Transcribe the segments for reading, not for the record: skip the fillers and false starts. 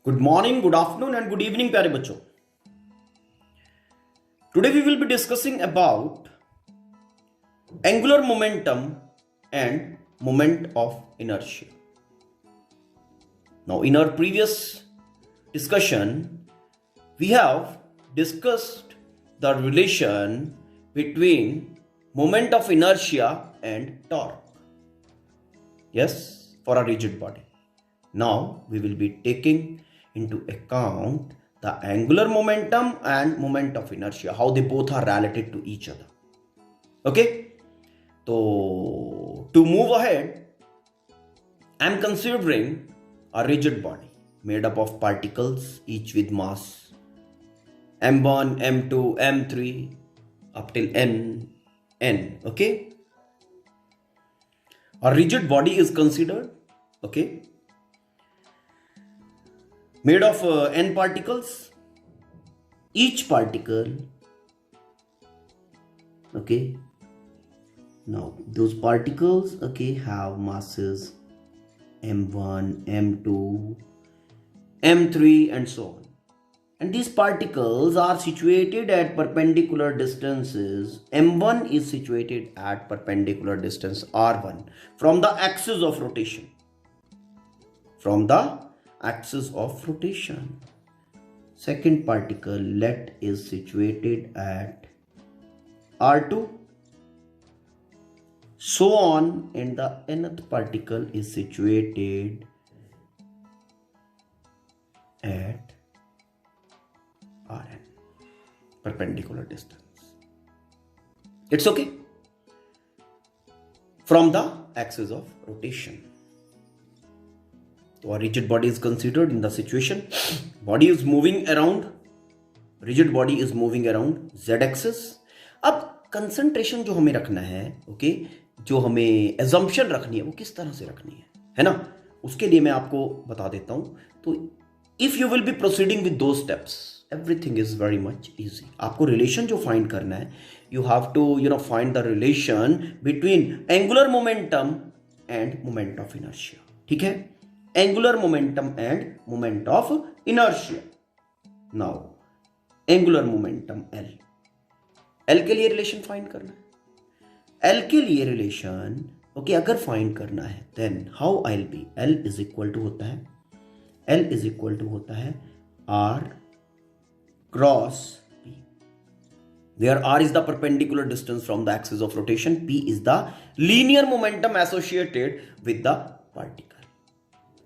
Good morning, good afternoon and good evening प्यारे बच्चों। Today we will be discussing about angular momentum and moment of inertia. Now in our previous discussion we have discussed the relation between moment of inertia and torque, yes, for a rigid body. Now we will be taking into account the angular momentum and moment of inertia, how they both are related to each other. Okay, so to move ahead, I am considering a rigid body made up of particles, each with mass m1, m2, m3 up till n. Okay, a rigid body is considered, okay, made of n particles. Each particle, okay, now those particles, okay, have masses m1, m2, m3 and so on, and these particles are situated at perpendicular distances. m1 is situated at perpendicular distance r1 from the axis of rotation, second particle let is situated at r2, so on, and the nth particle is situated at rn, perpendicular distance. It's okay, from the axis of rotation. So a rigid body is considered in the situation body is moving around, rigid body is moving around z axis. अब concentration जो हमें रखना है, okay, जो हमें assumption रखनी है वो किस तरह से रखनी है ना, उसके लिए मैं आपको बता देता हूं. तो if you will be proceeding with दो steps, everything is very much easy. आपको रिलेशन जो फाइंड करना है, you have to find the relation between angular momentum and moment of inertia. ठीक है, angular momentum and moment of inertia. Now angular momentum L के लिए रिलेशन फाइंड करना है. एल के लिए रिलेशन, ओके, अगर फाइंड करना है then how I will be, L is equal to होता है R cross P, where R is the perpendicular distance from the axis of rotation, P is the linear momentum associated with the particle.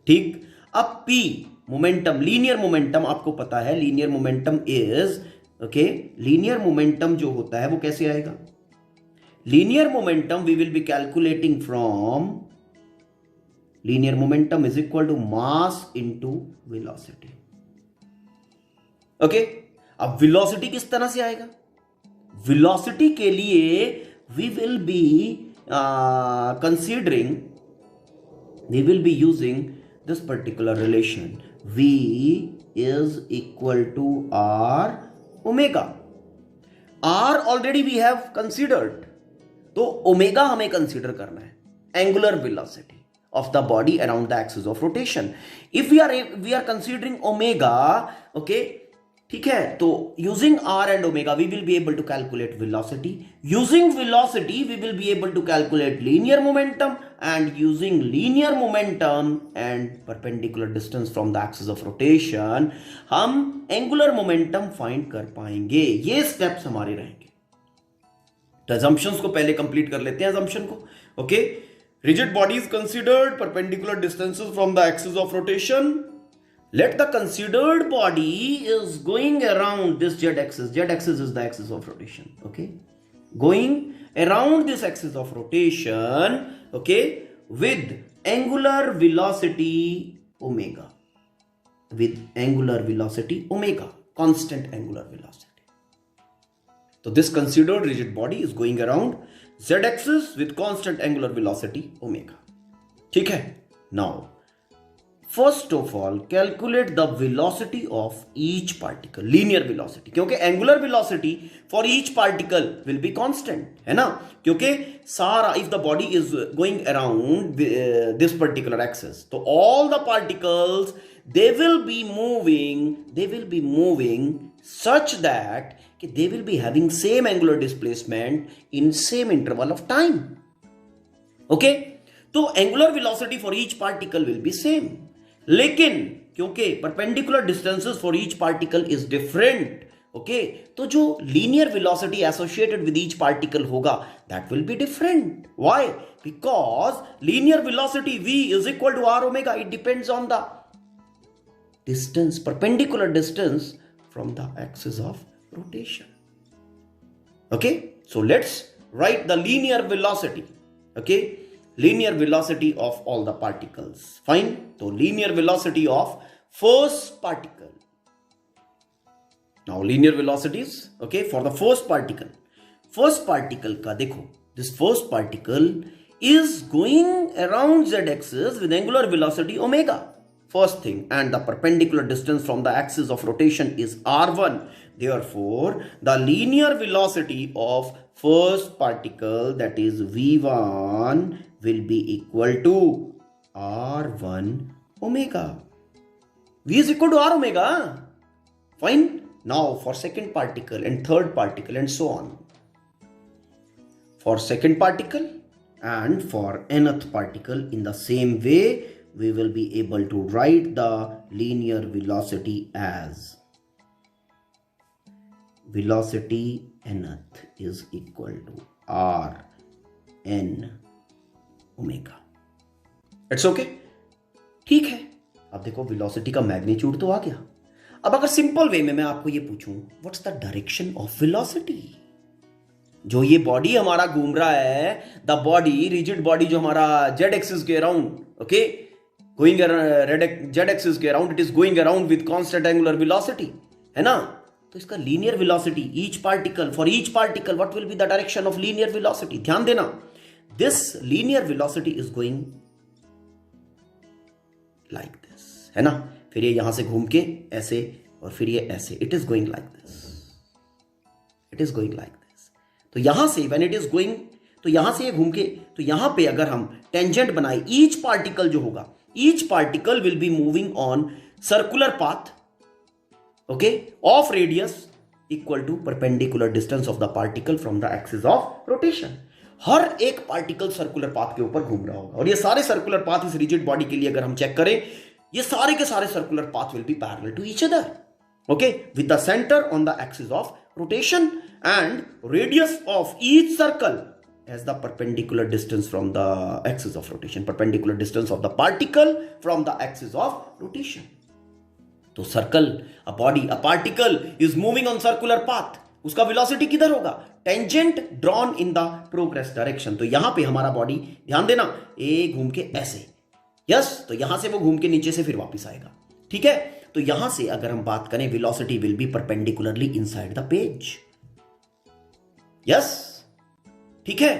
ठीक, अब P momentum, linear momentum आपको पता है, linear momentum is, okay, linear momentum जो होता है वो कैसे आएगा? Linear momentum we will be calculating from, linear momentum is equal to mass into velocity. Okay, अब वेलोसिटी किस तरह से आएगा? वेलोसिटी के लिए we will be considering, we will be using this particular relation. V is equal to R omega. R already we have considered, तो omega हमें consider करना है, angular velocity of the body around the axis of rotation. If we are considering omega, okay, ठीक है, तो using R and omega we will be able to calculate velocity. Using velocity we will be able to calculate linear momentum, and using linear momentum and perpendicular distance from the axis of rotation हम angular momentum find कर पाएंगे. ये steps हमारे रहेंगे. तो assumptions को पहले complete कर लेते हैं. assumption को, okay, rigid body is considered perpendicular distances from the axis of rotation. Let the considered body is going around this z axis. Z axis is the axis of rotation, okay, going around this axis of rotation, okay, with angular velocity omega, constant angular velocity. So this considered rigid body is going around z axis with constant angular velocity omega. ठीक है, now first of all calculate the velocity of each particle, linear velocity, क्योंकि angular velocity for each particle will be constant, है ना, क्योंकि सारा, if the body is going around this particular axis, तो all the particles they will be moving such that they will be having same angular displacement in same interval of time. Okay, तो angular velocity for each particle will be same, लेकिन क्योंकि perpendicular distances for each particle is different, okay, तो जो linear velocity associated with each particle होगा that will be different. Why? Because linear velocity v is equal to r omega. It depends on the distance, perpendicular distance from the axis of rotation. Okay, so let's write the linear velocity. Okay, linear velocity of all the particles. Fine. So linear velocity of first particle. Now linear velocities, okay, for the first particle. First particle ka dekho, this first particle is going around z-axis with angular velocity omega. First thing, and the perpendicular distance from the axis of rotation is r1. Therefore, the linear velocity of first particle, that is v1, will be equal to r1 omega. V is equal to r omega. Fine. Now for second particle and third particle and so on. For second particle and for nth particle, in the same way, we will be able to write the linear velocity as velocity nth is equal to r n omega. It's okay? ठीक है. अब देखो velocity का magnitude तो आ गया. अब अगर simple way में मैं आपको ये पूछूं, what's the direction of velocity? जो ये बॉडी हमारा घूम रहा है, द बॉडी, रिजिड बॉडी जो हमारा जेड एक्सिस के around, okay, going Z axis के around, it is going around with constant angular velocity, है ना? तो इसका linear velocity, each particle, for each particle what will be the direction of linear velocity? ध्यान देना, this linear velocity is going like this, है ना? फिर ये यहां से घूम के ऐसे और फिर ये ऐसे, it is going like this, it is going like this. तो यहां से व्हेन इट इज गोइंग, तो यहां से ये घूम के, तो यहां पे अगर हम टेंजेंट बनाए, ईच पार्टिकल जो होगा, each particle will be moving on circular path, okay, of radius equal to perpendicular distance of the particle from the axis of rotation. हर एक पार्टिकल सर्कुलर पाथ के ऊपर घूम रहा होगा, और ये सारे सर्कुलर पाथ इस रिजिड बॉडी के लिए अगर हम चेक करें, ये सारे के सारे circular path will be parallel to each other, okay, with the centre on the axis of rotation and radius of each circle as the perpendicular distance from the axis of rotation, perpendicular distance of the particle from the axis of rotation. तो circle, a body, a particle is moving on circular path, उसका velocity किधर होगा? Tangent drawn in the progress direction. तो यहां पे हमारा body, ध्यान देना, ए घूम के ऐसे, यस, तो यहां से वो घूम के नीचे से फिर वापस आएगा, ठीक है? तो यहां से अगर हम बात करें, velocity will be perpendicularly inside the page, yes, ठीक है,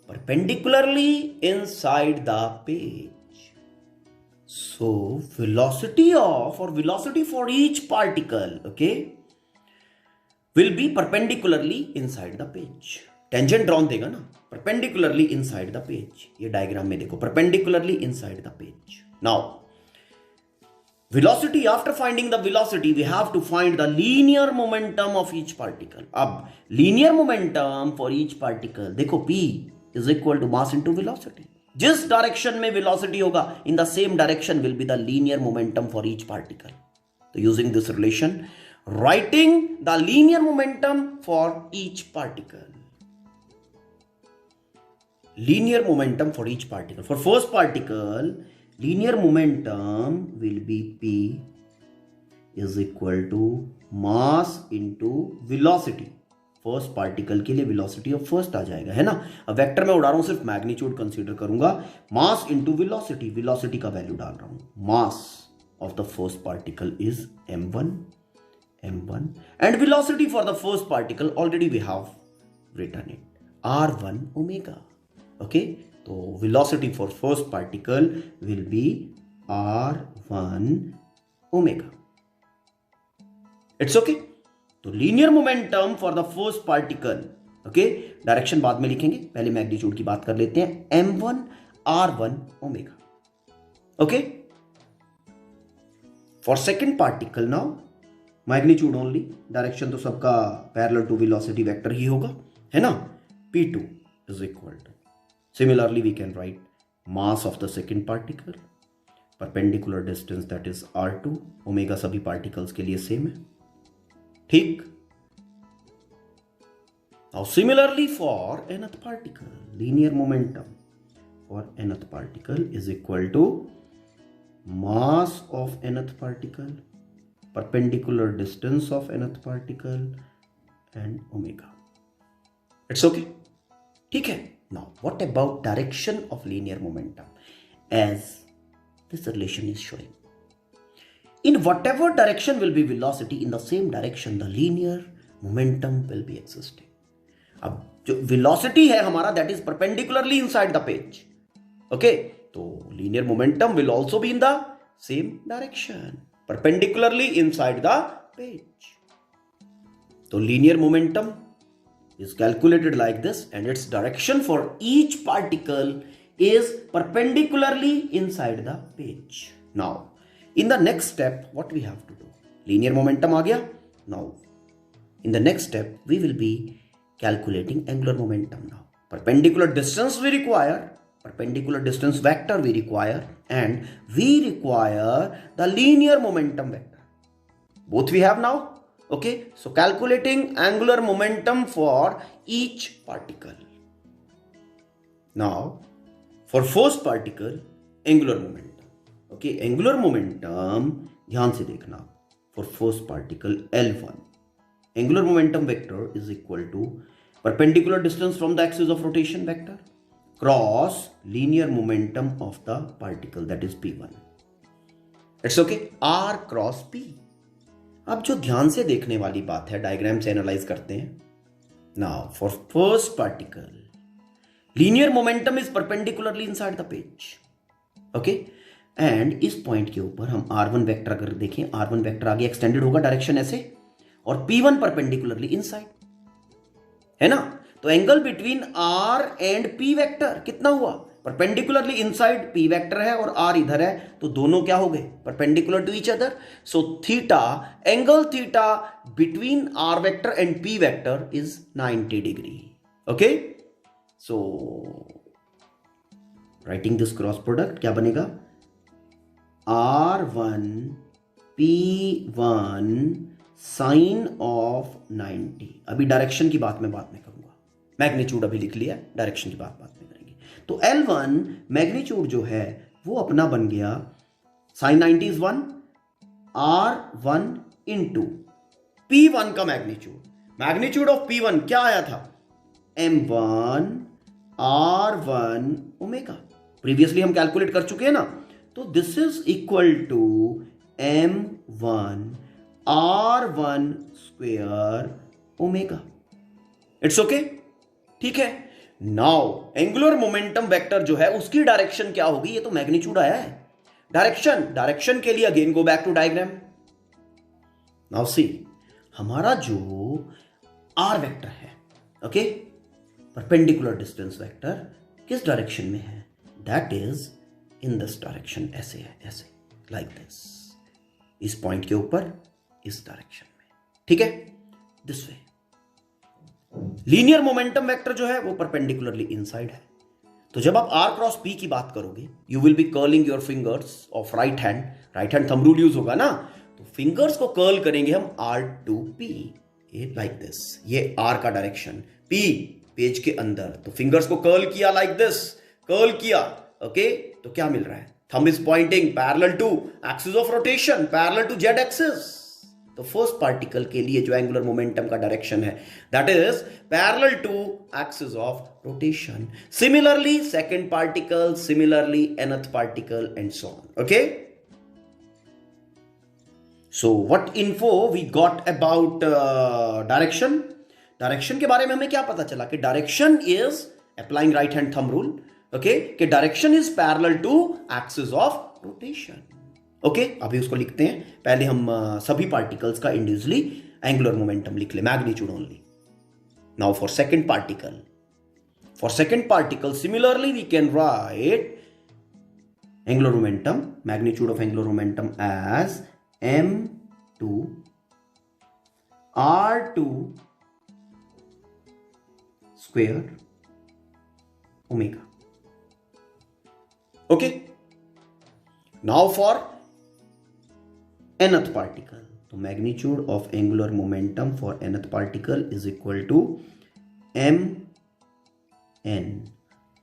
perpendicularly inside the page. So velocity of, और velocity for each particle, okay, will be perpendicularly inside the page. Tangent drawn देगा ना, परपेंडिकुलरली इनसाइड द पेज. ये diagram में देखो, perpendicularly inside the page. Now velocity, after finding the velocity, we have to find the linear momentum of each particle. अब linear momentum for each particle, देखो P is equal to mass into velocity. जिस direction में velocity होगा, in the same direction will be the linear momentum for each particle. So using this relation, writing the linear momentum for each particle. Linear momentum for each particle. For first particle, linear momentum will be P is equal to mass into velocity. First particle के लिए velocity of first आ जाएगा, है ना? अब vector में उड़ा रहा हूं, सिर्फ मैग्नीट्यूड कंसीडर करूंगा. मास इंटू वेलोसिटी, वेलोसिटी का वैल्यू डाल रहा हूं. Mass of the first particle is m1 and velocity for the first particle already we have written it, r1 omega. Okay, तो velocity for first particle will be r1 omega. It's okay. तो linear momentum for the first particle, okay, direction बाद में लिखेंगे, पहले magnitude की बात कर लेते हैं, m1 r1 omega. Okay, For second particle now, magnitude only, direction तो सबका parallel to velocity vector ही होगा, है ना? P2 is equal to, similarly we can write mass of the second particle, perpendicular distance that is R2, omega सभी particles के लिए same है, ठीक? Now similarly for nth particle, linear momentum for nth particle is equal to mass of nth particle, perpendicular distance of nth particle and omega. It's okay? ठीक है. Now what about direction of linear momentum? As this relation is showing, in whatever direction will be velocity, in the same direction the linear momentum will be existing. अब जो velocity है हमारा, that is perpendicularly inside the page. Okay, तो linear momentum will also be in the same direction, perpendicularly inside the page. तो linear momentum is calculated like this, and its direction for each particle is perpendicularly inside the page. Now, in the next step, what we have to do? Linear momentum आ गया. Now, in the next step, we will be calculating angular momentum now. Perpendicular distance we require, perpendicular distance vector we require, and we require the linear momentum vector. Both we have now. Okay, so calculating angular momentum for each particle. Now, for first particle, angular momentum. Okay, angular momentum, ध्यान से देखना. For first particle L1, angular momentum vector is equal to perpendicular distance from the axis of rotation vector cross linear momentum of the particle, that is P1. It's okay, R cross P. अब जो ध्यान से देखने वाली बात है, diagram से analyse करते हैं. Now for first particle, linear momentum is perpendicularly inside the page. Okay, and इस पॉइंट के ऊपर हम R1 वेक्टर अगर देखें, R1 वेक्टर आगे एक्सटेंडेड होगा डायरेक्शन ऐसे, और P1 परपेंडिकुलरली इनसाइड, है ना? तो angle between R and P vector कितना हुआ? परपेंडिकुलरली इनसाइड P वेक्टर है और R इधर है, तो दोनों क्या हो गए? Perpendicular to each other. So theta, angle theta between R vector and P vector is 90 degree. Okay, so writing this cross product क्या बनेगा? R1 P1 sign of 90. अभी डायरेक्शन की बात मैं बाद में करूंगा, मैग्नीट्यूड अभी लिख लिया, डायरेक्शन की बात में करेंगे. तो L1 मैग्नीट्यूड जो है वो अपना बन गया sign 90 is 1, R1 into P1 का मैग्नीट्यूड ऑफ P1 क्या आया था? M1 R1 omega. प्रीवियसली हम कैलकुलेट कर चुके हैं ना, तो this is equal to M1 R1 square omega. It's okay, ठीक है. नाउ एंगुलर मोमेंटम वेक्टर जो है उसकी डायरेक्शन क्या होगी? ये तो मैग्नीट्यूड आया है. डायरेक्शन के लिए again go back to diagram. Now see, हमारा जो R वेक्टर है, ओके, परपेंडिकुलर डिस्टेंस वेक्टर किस डायरेक्शन में है? That is in this direction. ऐसे है, ऐसे, लाइक दिस, इस पॉइंट के ऊपर इस डायरेक्शन में, ठीक है, this way. Linear momentum vector जो है वो परपेंडिकुलरली इनसाइड है. तो जब आप R क्रॉस P की बात करोगे, you will be curling your fingers of right hand thumb rule use होगा ना, तो फिंगर्स को कर्ल करेंगे हम R टू P, ये लाइक दिस. ये R का डायरेक्शन, P पेज के अंदर, तो फिंगर्स को कर्ल किया लाइक दिस, कर्ल किया. ओके, तो क्या मिल रहा है? Thumb is pointing parallel to axis of rotation, parallel to Z axis. तो फर्स्ट पार्टिकल के लिए जो एंगुलर मोमेंटम का डायरेक्शन है, that is parallel to axis of rotation. Similarly second particle, similarly nth particle and so on. Okay, so what info we got about direction के बारे में हमें क्या पता चला? कि direction is applying right hand thumb rule. Okay, कि direction is parallel to axis of rotation. Okay, अभी उसको लिखते हैं. पहले हम सभी पार्टिकल्स का इंडिविजुअली एंगुलर मोमेंटम लिख ले, magnitude only. Now for second particle similarly we can write angular momentum, magnitude of angular momentum as m2 r2 square omega. Okay, now for nth particle, तो magnitude of angular momentum for nth particle is equal to m n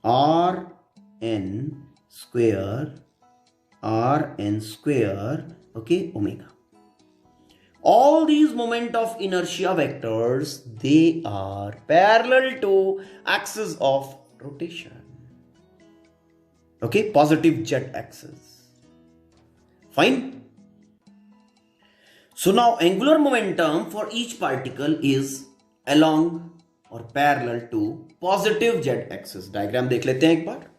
r n square okay, omega. All these moment of inertia vectors, they are parallel to axis of rotation. Okay, positive z axis. Fine. So now angular momentum for each particle is along or parallel to positive z axis. Diagram देख लेते हैं एक बार.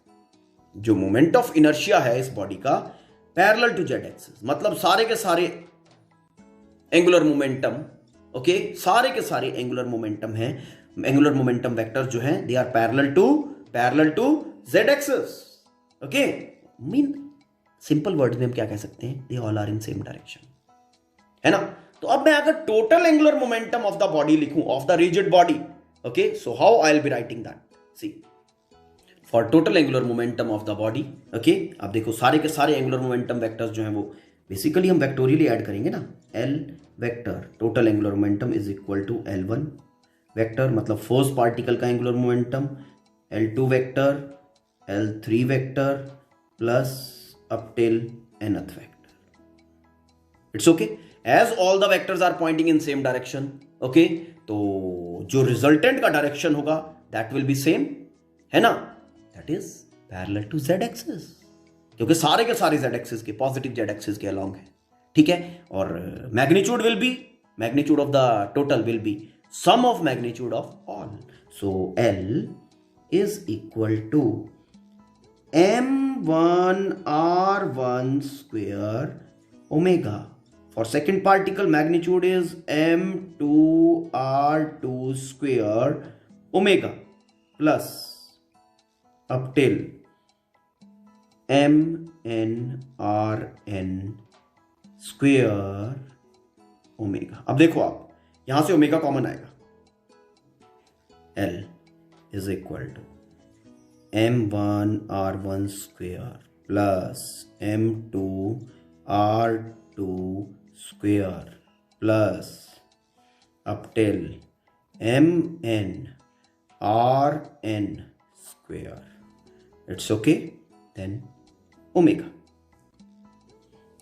जो moment of inertia है इस body का parallel to Z axis, मतलब सारे के सारे एंगुलर मोमेंटम, ओके, सारे के सारे एंगुलर मोमेंटम है, एंगुलर मोमेंटम वेक्टर जो है they are parallel to Z axis. Okay, mean simple word में हम क्या कह सकते हैं, they all are in same direction, है ना. तो अब मैं अगर total angular momentum of the body लिखूं, of the rigid body, okay, so how I will be writing that. See, for total angular momentum of the body, okay, अब देखो सारे के सारे एंगुलर मोमेंटम वेक्टर्स जो हैं वो बेसिकली हम वेक्टोरियली ऐड करेंगे ना. L vector total angular momentum is equal to L1 vector, मतलब फोर्स पार्टिकल का angular momentum, L2 vector, L3 vector plus up till nth vector. It's okay, as all the vectors are pointing in same direction. Okay, तो जो resultant का direction होगा that will be same, है ना, that is parallel to Z axis, क्योंकि सारे के सारे जेड एक्सिस के, पॉजिटिव जेड एक्सिस के अलोंग है. ठीक है, और magnitude will be, magnitude of the total will be sum of magnitude of all. So L is equal to m1r1 square omega. For second particle, magnitude is m2r2 square omega plus up till mnrn square omega. अब देखो आप यहां से omega common आएगा. L is equal to m1r1 square plus m2r2 square plus up till mnrn square. It's okay. Then omega.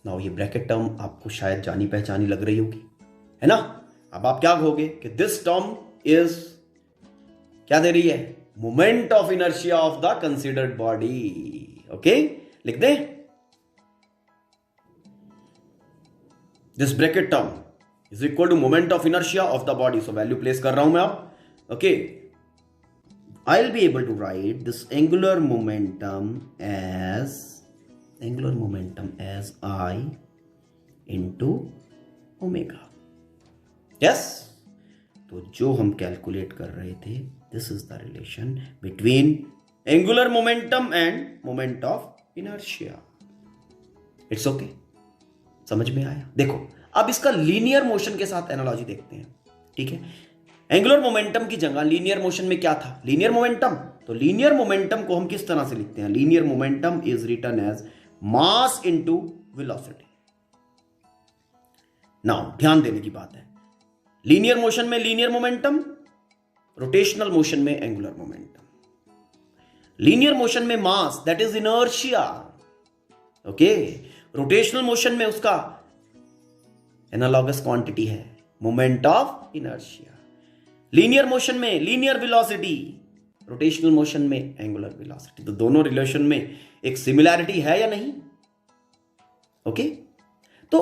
Now ये bracket term आपको शायद जानी पहचानी लग रही होगी, है ना. अब आप क्या कहोगे कि दिस टर्म इज क्या दे रही है, moment of inertia of the considered body. Okay, लिख दे this bracket term is equal to moment of inertia of the body. So value place कर रहा हूं मैं अब. Okay, I'll be able to write this angular momentum as I into omega. Yes? तो जो हम कैलकुलेट कर रहे थे, this is the relation between angular momentum and moment of inertia. It's okay? समझ में आया? देखो अब इसका लीनियर मोशन के साथ एनालॉजी देखते हैं. ठीक है, एंगुलर मोमेंटम की जगह लीनियर मोशन में क्या था, लीनियर मोमेंटम. तो लीनियर मोमेंटम को हम किस तरह से लिखते हैं, linear momentum is written as mass into velocity. Now ध्यान देने की बात है, लीनियर मोशन में लीनियर मोमेंटम, रोटेशनल मोशन में एंगुलर मोमेंटम. लीनियर मोशन में mass that is inertia. Okay, rotational motion में उसका एनालॉगस क्वांटिटी है moment of inertia. Linear motion में लीनियर वेलोसिटी, रोटेशनल मोशन में एंगुलर वेलोसिटी. तो दोनों रिलेशन में एक सिमिलैरिटी है या नहीं. ओके, तो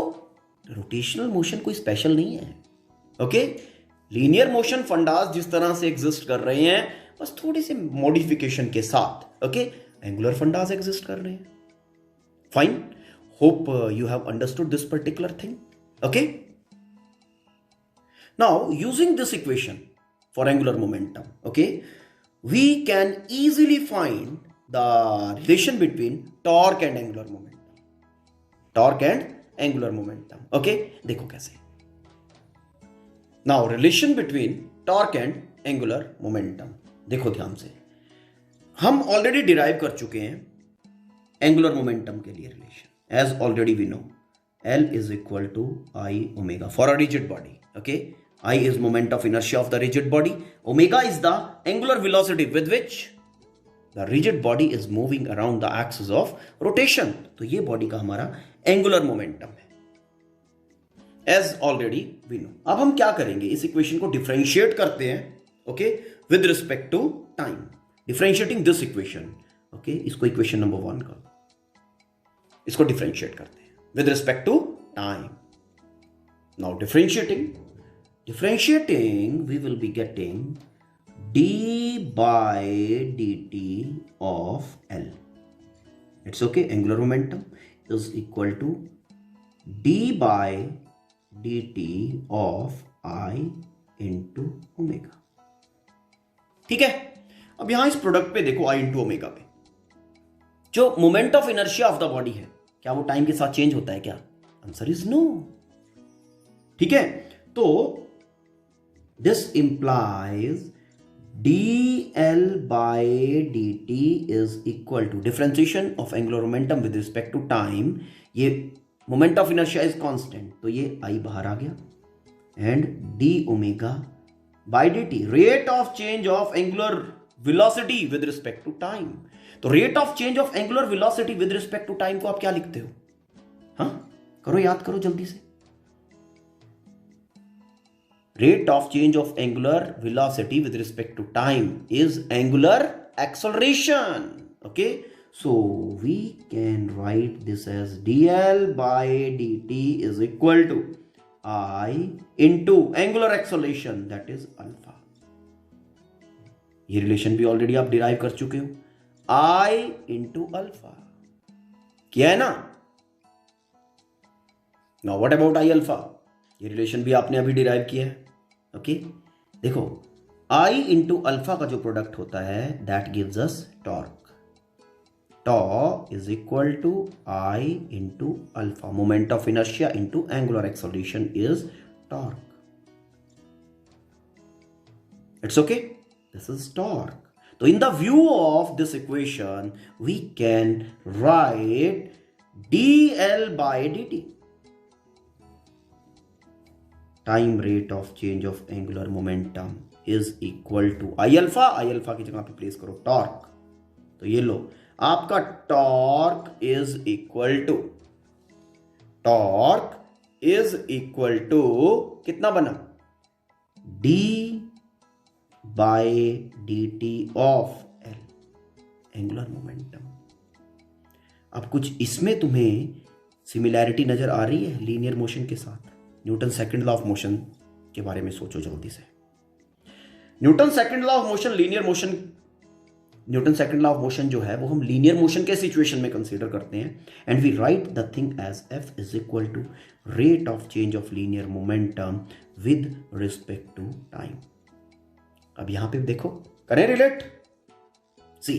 रोटेशनल मोशन कोई स्पेशल नहीं है. ओके, लीनियर मोशन फंडास जिस तरह से एग्जिस्ट कर रहे हैं, बस थोड़ी सी मॉडिफिकेशन के साथ. ओके, एंगुलर फंडास एग्जिस्ट कर रहे हैं. Fine, hope you have understood this particular thing. Okay, now using this equation for angular momentum, okay, we can easily find the relation between torque and angular momentum. Torque and angular momentum. Okay, देखो कैसे. Now relation between torque and angular momentum. देखो ध्यान से, हम already derive कर चुके हैं angular momentum के लिए relation. As already we know L is equal to I omega for a rigid body. Okay, I is moment of inertia of the rigid body. Omega is the angular velocity with which the rigid body is moving around the axis of rotation. तो ये body का हमारा angular momentum है. As already we know. अब हम क्या करेंगे, इस इक्वेशन को डिफरेंशिएट करते हैं. Okay, with respect to time. Differentiating this equation. Okay, इसको इक्वेशन नंबर 1 कर, इसको डिफरेंशिएट करते हैं with respect to time. Now differentiating, we will be getting d by dt of L. It's okay, angular momentum is equal to d by dt of I into omega. ठीक है. अब यहां इस product पे देखो, I into omega पे जो moment of inertia of the body है, क्या वो टाइम के साथ चेंज होता है क्या? Answer is no. ठीक है, तो this implies dl by dt is equal to differentiation of angular momentum with respect to time. ये moment of inertia is constant, तो ये I बाहर आ गया, and d omega by dt, rate of change of angular velocity with respect to time. तो rate of change of angular velocity with respect to time को आप क्या लिखते हो? हाँ, करो, याद करो जल्दी से. Rate of change of angular velocity with respect to time is angular acceleration. Okay, so we can write this as dl by dt is equal to I into angular acceleration, that is alpha. ये relation भी already आप derive कर चुके हो. I into alpha किया है ना. Now what about I alpha? ये रिलेशन भी आपने अभी डिराइव किया है. ओके, देखो I into अल्फा का जो प्रोडक्ट होता है that gives us torque. Tau is equal to I into alpha. Moment of inertia into angular acceleration is torque. It's okay, this is torque. So in the view of this equation, we can write dl by dt. Time rate of change of angular momentum is equal to I alpha. I alpha की जगह पे place करो torque. तो ये लो, आपका torque is equal to कितना बना? d by dt of L, angular momentum. अब कुछ इसमें तुम्हें सिमिलैरिटी नजर आ रही है लीनियर मोशन के साथ? Newton second law of motion के बारे में सोचो जल्दी से. Newton second law of motion, linear motion, Newton second law of motion जो है वो हम लीनियर मोशन के सिचुएशन में कंसीडर करते हैं, and we write the thing as F is equal to rate of change of linear momentum with respect to time. अब यहां पे देखो, करें रिलेट. सी,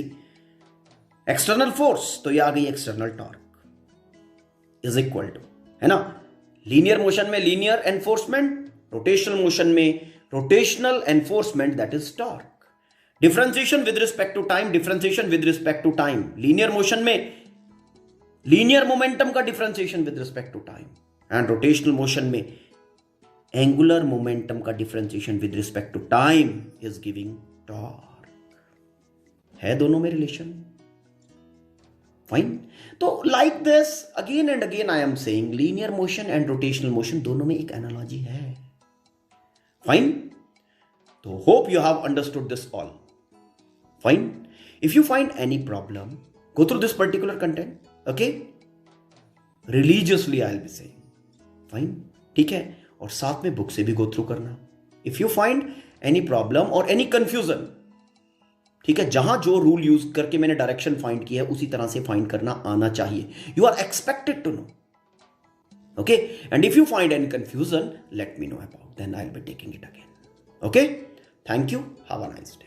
एक्सटर्नल फोर्स, तो ये आ गई external torque is equal to, है ना, लीनियर मोशन में लीनियर एनफोर्समेंट, रोटेशनल मोशन में rotational enforcement, that is torque. Differentiation with respect to time, differentiation with respect to time. Linear motion में linear momentum का differentiation with respect to time, and rotational motion में angular momentum का differentiation with respect to time is giving torque. है दोनों में relation. Fine. तो like this again and again I am saying linear motion and rotational motion दोनों में एक analogy है. फाइन. तो hope you have understood this all. Fine. If you find any problem, go through this particular content. Okay, religiously I'll be saying. Fine. ठीक है. और साथ में बुक से भी गो थ्रू करना. If you find any problem और any confusion, ठीक है, जहां जो रूल यूज करके मैंने डायरेक्शन फाइंड किया है उसी तरह से फाइंड करना आना चाहिए. You are expected to know. Okay, and if you find any confusion, let me know about, then I will be taking it again. Okay, thank you, have a nice day.